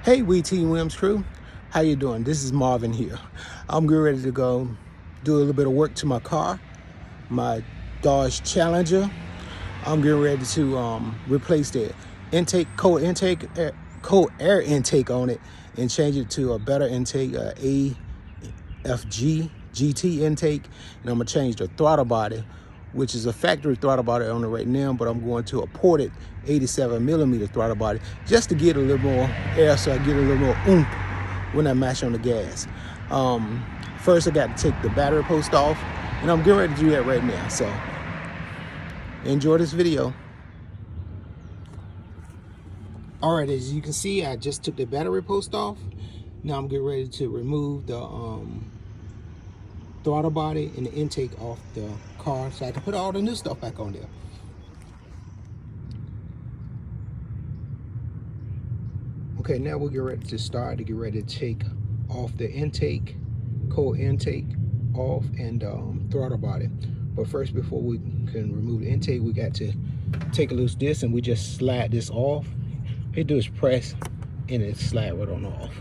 Hey, We Team Williams crew, how you doing? This is Marvin here. I'm getting ready to go do a little bit of work to my car, my Dodge Challenger. I'm getting ready to replace the cold air intake on it and change it to a better intake, AFG GT intake, and I'm gonna change the throttle body, which is a factory throttle body on it right now, but I'm going to a ported 87mm throttle body just to get a little more air, so I get a little more oomph when I mash on the gas. First, I got to take the battery post off, and I'm getting ready to do that right now. So enjoy this video. All right, as you can see, I just took the battery post off. Now I'm getting ready to remove the throttle body and the intake off the car, so I can put all the new stuff back on there. Okay, now we'll get ready to start to get ready to take off the intake, cold intake off, and throttle body. But first, before we can remove the intake, we got to take a loose disc, and we just slide this off. All you do is press and it slide right on off,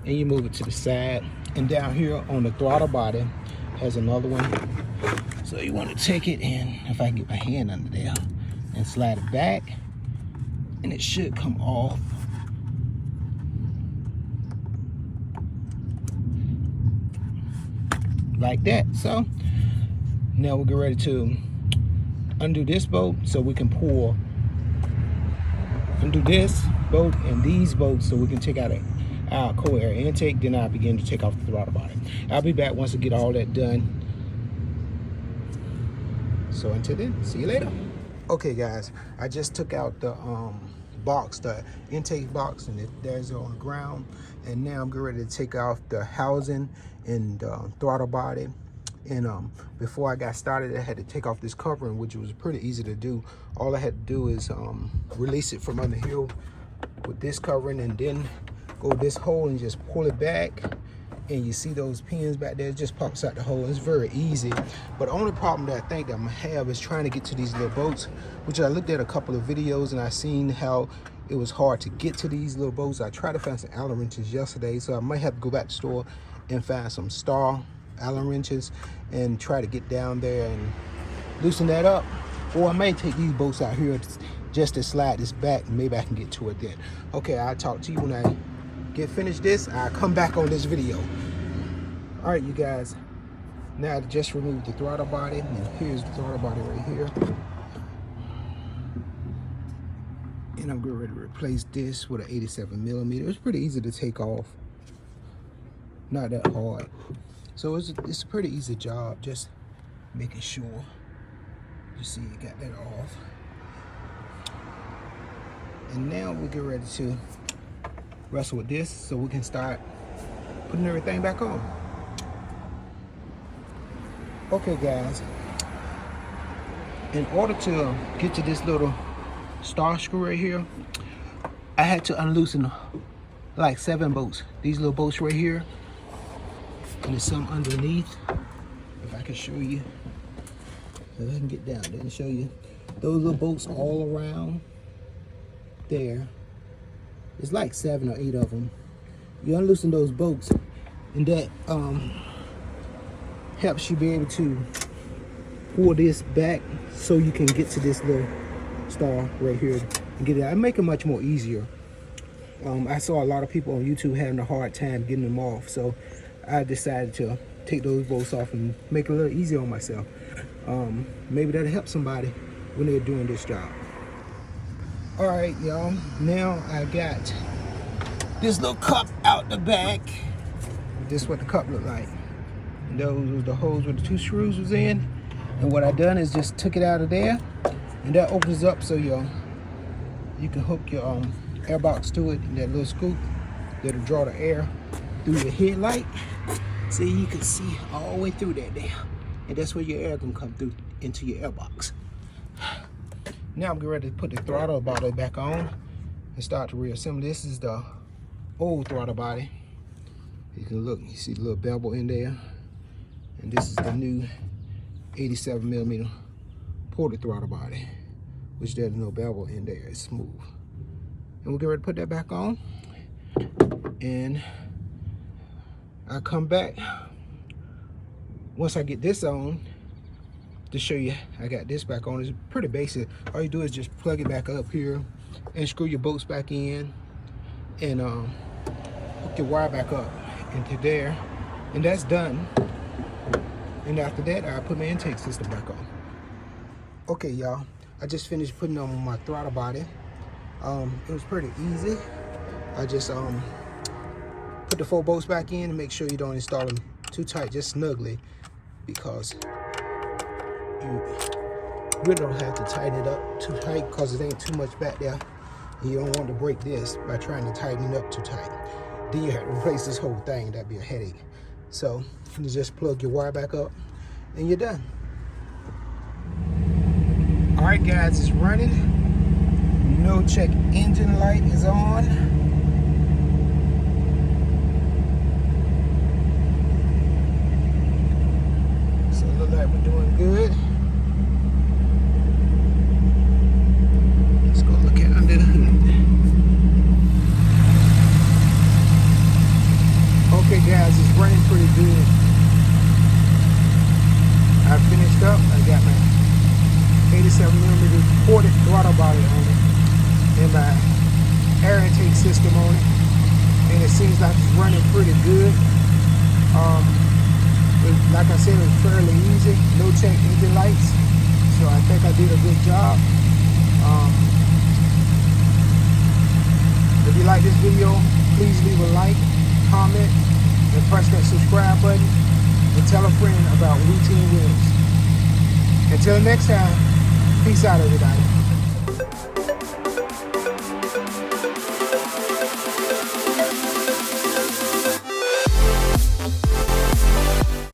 and you move it to the side. And down here on the throttle body has another one, so you want to take it, and if I can get my hand under there and slide it back, and it should come off. Like that. So now we'll get ready to undo this bolt so we can undo this bolt and these bolts so we can take out our cold air intake. Then I'll begin to take off the throttle body. I'll be back once I get all that done. So until then, see you later. Okay guys, I just took out the box, the intake box, and there's on the ground. And now I'm getting ready to take off the housing and throttle body. And before I got started, I had to take off this covering, which was pretty easy to do. All I had to do is release it from under here with this covering, and then go this hole and just pull it back. And you see those pins back there, it just pops out the hole. It's very easy. But the only problem that I think that I'm gonna have is trying to get to these little boats, which I looked at a couple of videos and I seen how it was hard to get to these little boats. I tried to find some Allen wrenches yesterday, so I might have to go back to the store and find some star Allen wrenches and try to get down there and loosen that up. Or I may take these boats out here just to slide this back, and maybe I can get to it then. Okay, I'll talk to you when I get finished this. I'll come back on this video. All right, you guys, now I just removed the throttle body, and here's the throttle body right here. And I'm getting ready to replace this with an 87mm. It's pretty easy to take off, not that hard. So it's a pretty easy job, just making sure you see you got that off. And now we'll get ready to wrestle with this so we can start putting everything back on. Okay guys, in order to get to this little star screw right here, I had to unloosen like 7 bolts. These little bolts right here, and there's some underneath. If I can show you, if I can get down there and show you, those little bolts all around there. It's like 7 or 8 of them. You unloosen those bolts, and that helps you be able to pull this back so you can get to this little star right here and get it out. It make it much more easier. I saw a lot of people on YouTube having a hard time getting them off, so I decided to take those bolts off and make it a little easier on myself. Maybe that'll help somebody when they're doing this job. All right, y'all, now I got this little cup out the back. This is what the cup looked like. And those was the holes where the 2 screws was in. And what I done is just took it out of there, and that opens up so you can hook your air box to it, and that little scoop that'll draw the air through the headlight. So you can see all the way through that there. And that's where your air can come through into your air box. Now I'm getting ready to put the throttle body back on and start to reassemble. This is the old throttle body. You can look, you see the little bevel in there. And this is the new 87mm ported throttle body, which there's no bevel in there, it's smooth. And we'll get ready to put that back on. And I come back once I get this on to show you. I got this back on. It's pretty basic. All you do is just plug it back up here and screw your bolts back in and hook your wire back up into there, and that's done. And after that, I put my intake system back on. Okay, y'all, I just finished putting on my throttle body. It was pretty easy. I just put the 4 bolts back in and make sure you don't install them too tight, just snugly, because you really don't have to tighten it up too tight because it ain't too much back there. And you don't want to break this by trying to tighten it up too tight. Then you have to replace this whole thing. That'd be a headache. So you just plug your wire back up and you're done. All right, guys, it's running. No check engine light is on. So it looks like we're doing good. Let's go look at under the hood. Okay, guys, it's running pretty good. I finished up. I got my 87mm ported throttle body on it and my air intake system on it, and it seems like it's running pretty good. Like I said, it was fairly easy. No check engine lights, so I think I did a good job. If you like this video, please leave a like, comment, and press that subscribe button, and tell a friend about Routine Wheels. Until next time, peace out, everybody.